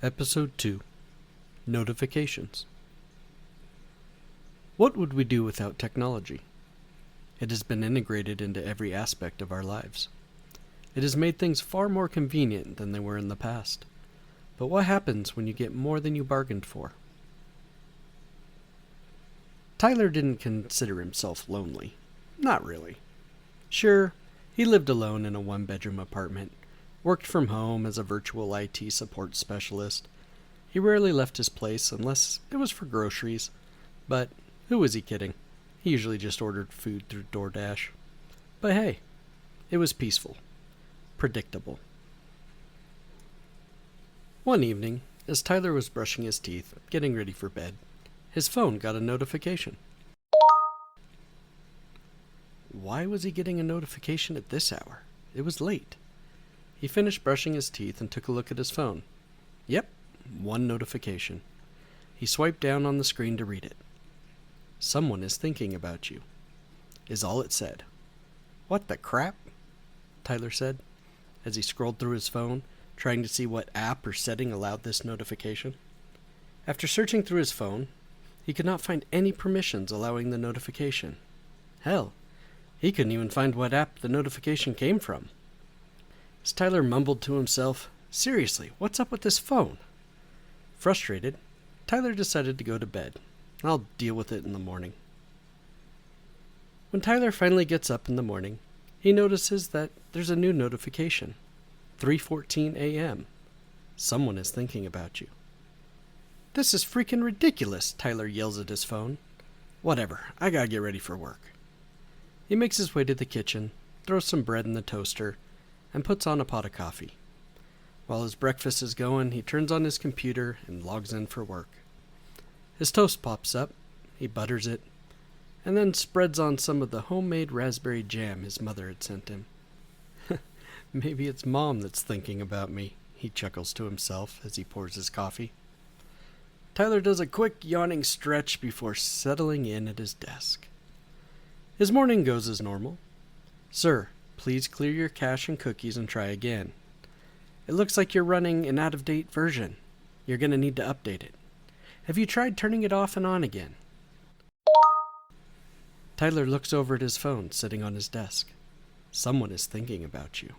Episode 2 Notifications. What would we do without technology? It has been integrated into every aspect of our lives. It has made things far more convenient than they were in the past. But what happens when you get more than you bargained for? Tyler didn't consider himself lonely. Not really. Sure, he lived alone in a one-bedroom apartment, worked from home as a virtual IT support specialist. He rarely left his place unless it was for groceries, but who was he kidding? He usually just ordered food through DoorDash. But hey, it was peaceful. Predictable. One evening, as Tyler was brushing his teeth, getting ready for bed, his phone got a notification. Why was he getting a notification at this hour? It was late. He finished brushing his teeth and took a look at his phone. Yep, one notification. He swiped down on the screen to read it. Someone is thinking about you, is all it said. What the crap? Tyler said, as he scrolled through his phone, trying to see what app or setting allowed this notification. After searching through his phone, he could not find any permissions allowing the notification. Hell, he couldn't even find what app the notification came from. As Tyler mumbled to himself, seriously, what's up with this phone? Frustrated, Tyler decided to go to bed. I'll deal with it in the morning. When Tyler finally gets up in the morning, he notices that there's a new notification. 3:14 a.m. Someone is thinking about you. This is freaking ridiculous, Tyler yells at his phone. Whatever, I gotta get ready for work. He makes his way to the kitchen, throws some bread in the toaster, and puts on a pot of coffee. While his breakfast is going, he turns on his computer and logs in for work. His toast pops up, he butters it, and then spreads on some of the homemade raspberry jam his mother had sent him. Maybe it's Mom that's thinking about me, he chuckles to himself as he pours his coffee. Tyler does a quick yawning stretch before settling in at his desk. His morning goes as normal. Sir, please clear your cache and cookies and try again. It looks like you're running an out-of-date version. You're going to need to update it. Have you tried turning it off and on again? Tyler looks over at his phone sitting on his desk. Someone is thinking about you.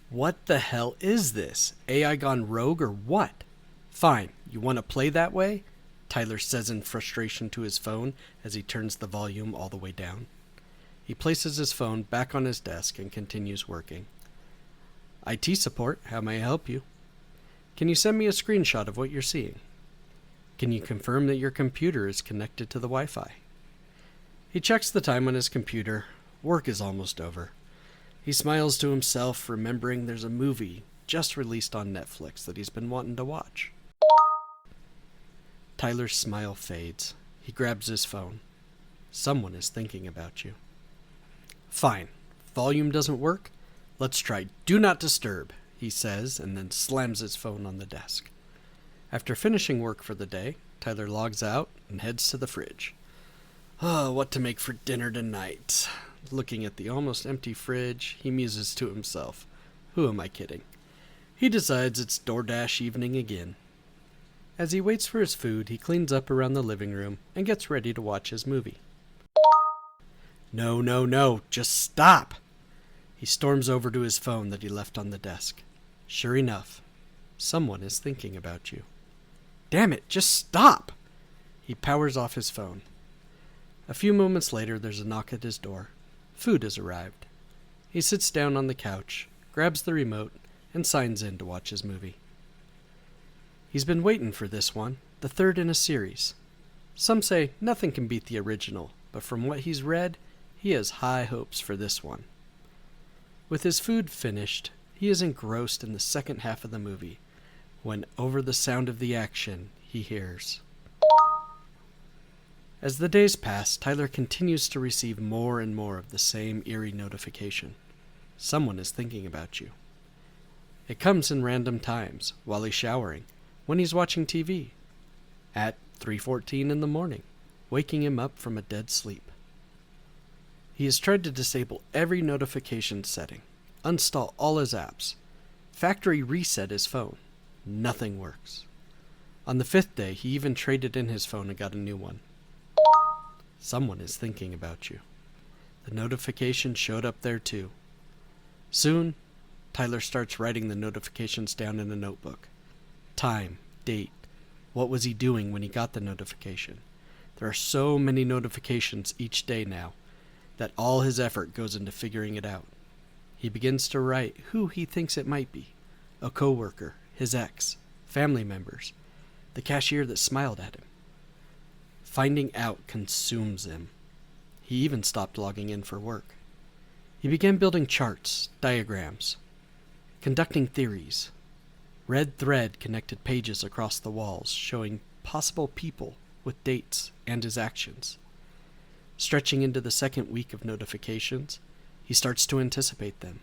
What the hell is this? AI gone rogue or what? Fine, you want to play that way? Tyler says in frustration to his phone as he turns the volume all the way down. He places his phone back on his desk and continues working. IT support, how may I help you? Can you send me a screenshot of what you're seeing? Can you confirm that your computer is connected to the Wi-Fi? He checks the time on his computer. Work is almost over. He smiles to himself, remembering there's a movie just released on Netflix that he's been wanting to watch. Tyler's smile fades. He grabs his phone. Someone is thinking about you. Fine. Volume doesn't work? Let's try Do Not Disturb, he says, and then slams his phone on the desk. After finishing work for the day, Tyler logs out and heads to the fridge. What to make for dinner tonight? Looking at the almost empty fridge, he muses to himself. Who am I kidding? He decides it's DoorDash evening again. As he waits for his food, he cleans up around the living room and gets ready to watch his movie. No, just stop! He storms over to his phone that he left on the desk. Sure enough, someone is thinking about you. Damn it, just stop! He powers off his phone. A few moments later, there's a knock at his door. Food has arrived. He sits down on the couch, grabs the remote, and signs in to watch his movie. He's been waiting for this one, the third in a series. Some say nothing can beat the original, but from what he's read, he has high hopes for this one. With his food finished, he is engrossed in the second half of the movie, when over the sound of the action, he hears. As the days pass, Tyler continues to receive more and more of the same eerie notification. Someone is thinking about you. It comes in random times, while he's showering, when he's watching TV, at 3:14 in the morning, waking him up from a dead sleep. He has tried to disable every notification setting, uninstall all his apps, factory reset his phone, Nothing works. On the 5th day, he even traded in his phone and got a new one. Someone is thinking about you. The notification showed up there too. Soon, Tyler starts writing the notifications down in a notebook. Time, date, what was he doing when he got the notification? There are so many notifications each day now that all his effort goes into figuring it out. He begins to write who he thinks it might be. A coworker, his ex, family members, the cashier that smiled at him. Finding out consumes him. He even stopped logging in for work. He began building charts, diagrams, conducting theories. Red thread connected pages across the walls showing possible people with dates and his actions. Stretching into the second week of notifications, he starts to anticipate them.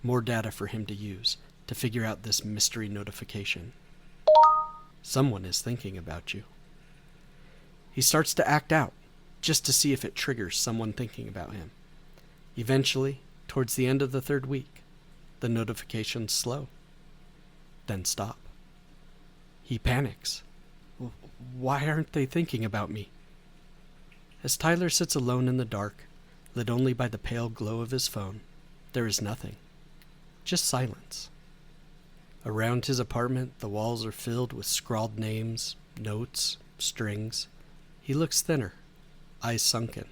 More data for him to use to figure out this mystery notification. Someone is thinking about you. He starts to act out, just to see if it triggers someone thinking about him. Eventually, towards the end of the 3rd week, the notifications slow, then stop. He panics. Why aren't they thinking about me? As Tyler sits alone in the dark, lit only by the pale glow of his phone, there is nothing, just silence. Around his apartment, the walls are filled with scrawled names, notes, strings. He looks thinner, eyes sunken.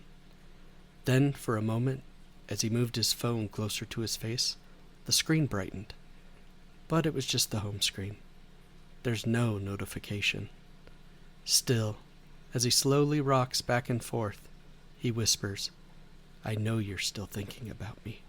Then, for a moment, as he moved his phone closer to his face, the screen brightened. But it was just the home screen. There's no notification. Still, as he slowly rocks back and forth, he whispers, "I know you're still thinking about me."